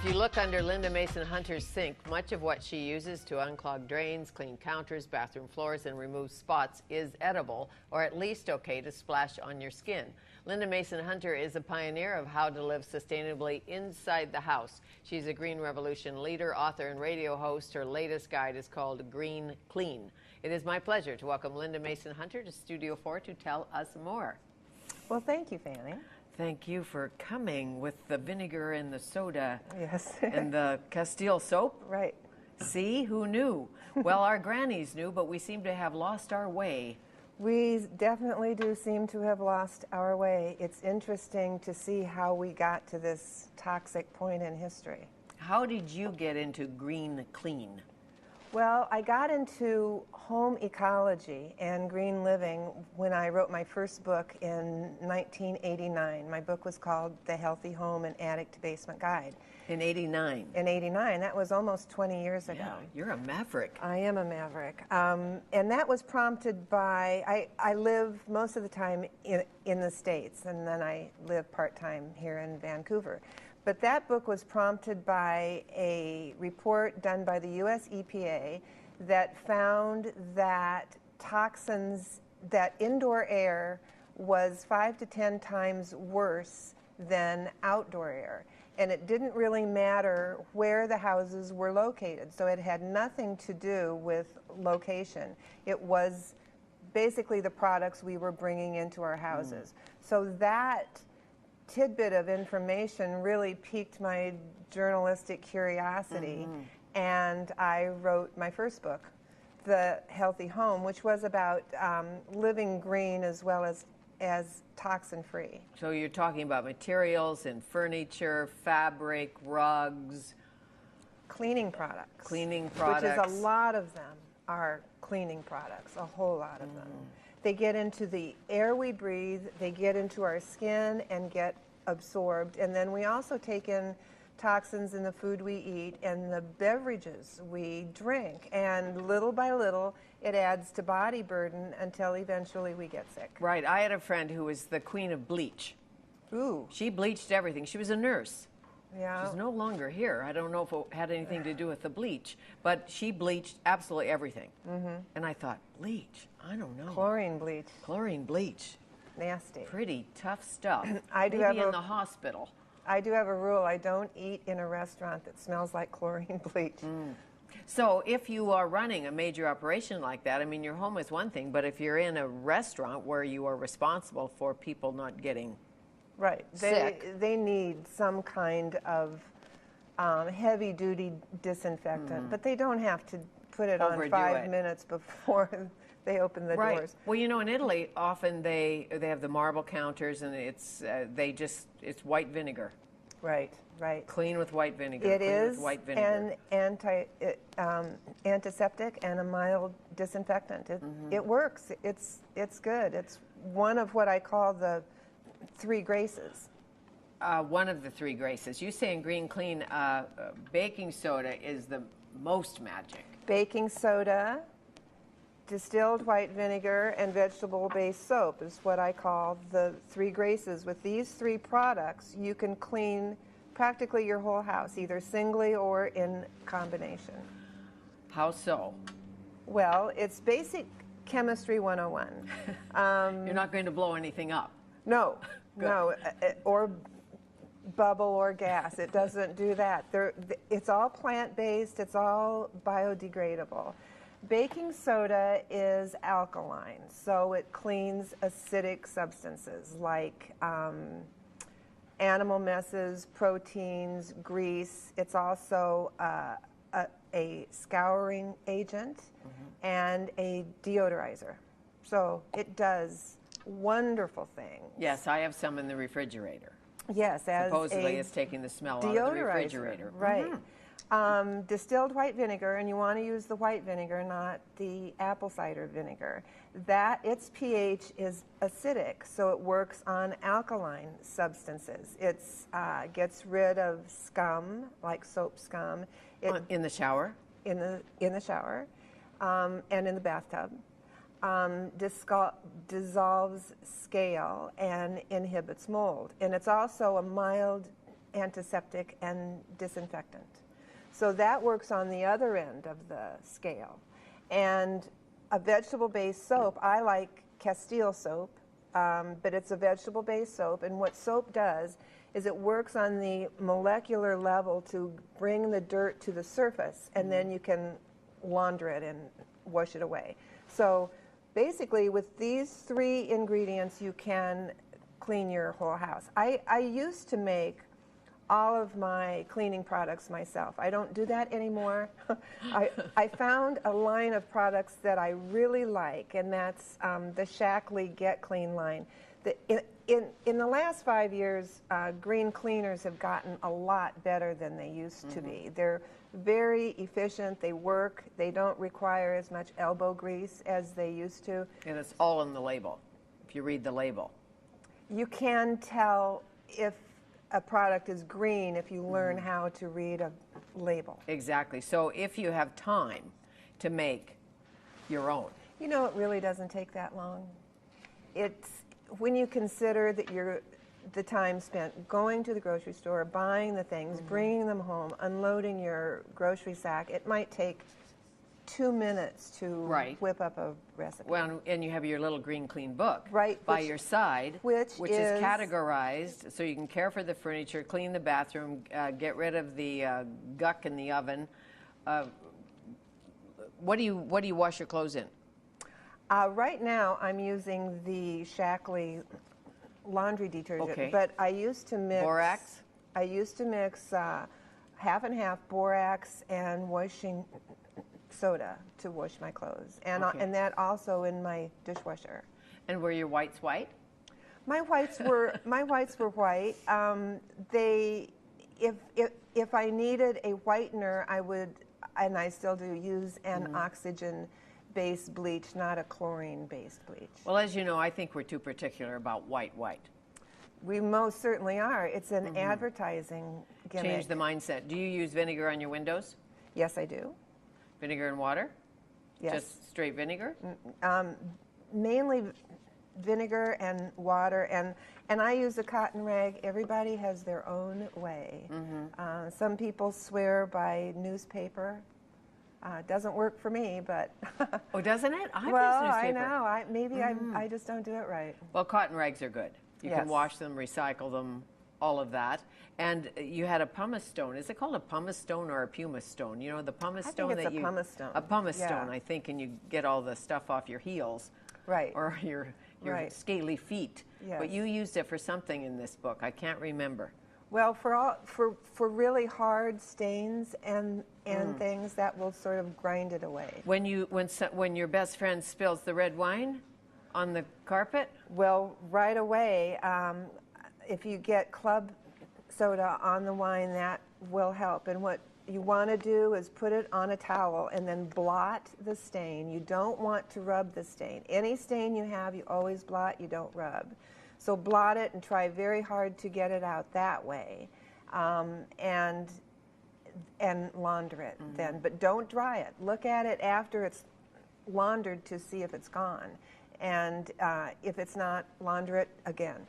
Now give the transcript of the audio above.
If you look under Linda Mason Hunter's sink, much of what she uses to unclog drains, clean counters, bathroom floors, and remove spots is edible, or at least okay to splash on your skin. Linda Mason Hunter is a pioneer of how to live sustainably inside the house. She's a Green Revolution leader, author, and radio host. Her latest guide is called Green Clean. It is my pleasure to welcome Linda Mason Hunter to Studio 4 to tell us more. Well, thank you, Fanny. Thank you for coming with the vinegar and the soda. Yes. And the Castile soap. Right. See, who knew? Well, our grannies knew, but we seem to have lost our way. We definitely do seem to have lost our way. It's interesting to see how we got to this toxic point in history. How did you get into Green Clean? Well, I got into home ecology and green living when I wrote my first book in 1989. My book was called The Healthy Home and Attic to Basement Guide. In 89? In 89. That was almost 20 years ago. Yeah, you're a maverick. I am a maverick. And that was prompted by, I live most of the time in the States, and then I live part-time here in Vancouver. But that book was prompted by a report done by the US EPA that found that toxins, that indoor air was 5 to 10 times worse than outdoor air. And it didn't really matter where the houses were located. So it had nothing to do with location. It was basically the products we were bringing into our houses. So that tidbit of information really piqued my journalistic curiosity, and I wrote my first book, The Healthy Home, which was about living green as well as toxin-free. So you're talking about materials and furniture, fabric, rugs. Cleaning products. Cleaning products. Which is a lot of them are cleaning products, a whole lot of them. They get into the air we breathe, they get into our skin and get absorbed, and then we also take in toxins in the food we eat and the beverages we drink, and little by little it adds to body burden until eventually we get sick. Right. I had a friend who was the queen of bleach. Ooh. She bleached everything. She was a nurse. Yeah. She's no longer here. I don't know if it had anything to do with the bleach, but she bleached absolutely everything. And I thought, bleach? I don't know. Chlorine bleach. Chlorine bleach. Nasty. Pretty tough stuff. I do Maybe have in the hospital. I do have a rule. I don't eat in a restaurant that smells like chlorine bleach. So if you are running a major operation like that, I mean, your home is one thing, but if you're in a restaurant where you are responsible for people not getting sick. They need some kind of heavy-duty disinfectant, but they don't have to put it on 5 minutes before they open the doors. Well, you know, in Italy, often they have the marble counters, and it's white vinegar. Right. Clean with white vinegar. It is with white vinegar. an antiseptic and a mild disinfectant. It works. It's good. It's one of what I call the 3 graces. One of the 3 graces. You say in Green Clean, baking soda is the most magic. Baking soda, distilled white vinegar, and vegetable-based soap is what I call the 3 graces. With these 3 products, you can clean practically your whole house, either singly or in combination. How so? Well, it's basic chemistry 101. You're not going to blow anything up. No, or bubble or gas. It doesn't do that. It's all plant-based. It's all biodegradable. Baking soda is alkaline, so it cleans acidic substances like animal messes, proteins, grease. It's also a scouring agent and a deodorizer. So it does wonderful things. Yes, I have some in the refrigerator. Yes, as supposedly it's taking the smell out of the refrigerator. Right. Distilled white vinegar, and you want to use the white vinegar, not the apple cider vinegar. Its pH is acidic, so it works on alkaline substances. It gets rid of scum, like soap scum. In the shower? In the shower, and in the bathtub. Dissolves scale and inhibits mold. And it's also a mild antiseptic and disinfectant. So that works on the other end of the scale. And a vegetable-based soap, I like Castile soap, but it's a vegetable-based soap. And what soap does is it works on the molecular level to bring the dirt to the surface, and then you can launder it and wash it away. So basically, with these 3 ingredients, you can clean your whole house. I used to make all of my cleaning products myself. I don't do that anymore. I found a line of products that I really like, and that's the Shackley Get Clean line. In the last 5 years, green cleaners have gotten a lot better than they used to be. They're very efficient, they work, they don't require as much elbow grease as they used to. And it's all in the label, if you read the label. You can tell if a product is green if you learn how to read a label. Exactly. So if you have time to make your own. You know, it really doesn't take that long. It's when you consider that the time spent going to the grocery store, buying the things, bringing them home, unloading your grocery sack, it might take 2 minutes to whip up a recipe. Well, and you have your little green clean book by your side, which is categorized so you can care for the furniture, clean the bathroom, get rid of the guck in the oven. What do you wash your clothes in? Right now, I'm using the Shackley laundry detergent, but I used to mix borax. I used to mix half and half borax and washing soda to wash my clothes, and that also in my dishwasher. And were your whites white? My whites were white. If I needed a whitener, I would, and I still do, use an oxygen-based bleach, not a chlorine-based bleach. Well, as you know, I think we're too particular about white. We most certainly are. It's an advertising gimmick. Change the mindset. Do you use vinegar on your windows? Yes, I do. Vinegar and water? Yes. Just straight vinegar? Mainly vinegar and water, and I use a cotton rag. Everybody has their own way. Some people swear by newspaper. It doesn't work for me, but... Oh, doesn't it? I well, use newspaper. I know. Maybe I just don't do it right. Well, cotton rags are good. You can wash them, recycle them, all of that. And you had a pumice stone. Is it called a pumice stone or a pumice stone? You know, the pumice stone that you... pumice stone. A pumice stone, I think, and you get all the stuff off your heels. Right. Or your scaly feet. Yes. But you used it for something in this book. I can't remember. Well, for really hard stains and things, that will sort of grind it away. When your best friend spills the red wine on the carpet? Well, right away, if you get club soda on the wine, that will help. And what you want to do is put it on a towel and then blot the stain. You don't want to rub the stain. Any stain you have, you always blot, you don't rub. So blot it and try very hard to get it out that way, and launder it then. But don't dry it. Look at it after it's laundered to see if it's gone. And if it's not, launder it again.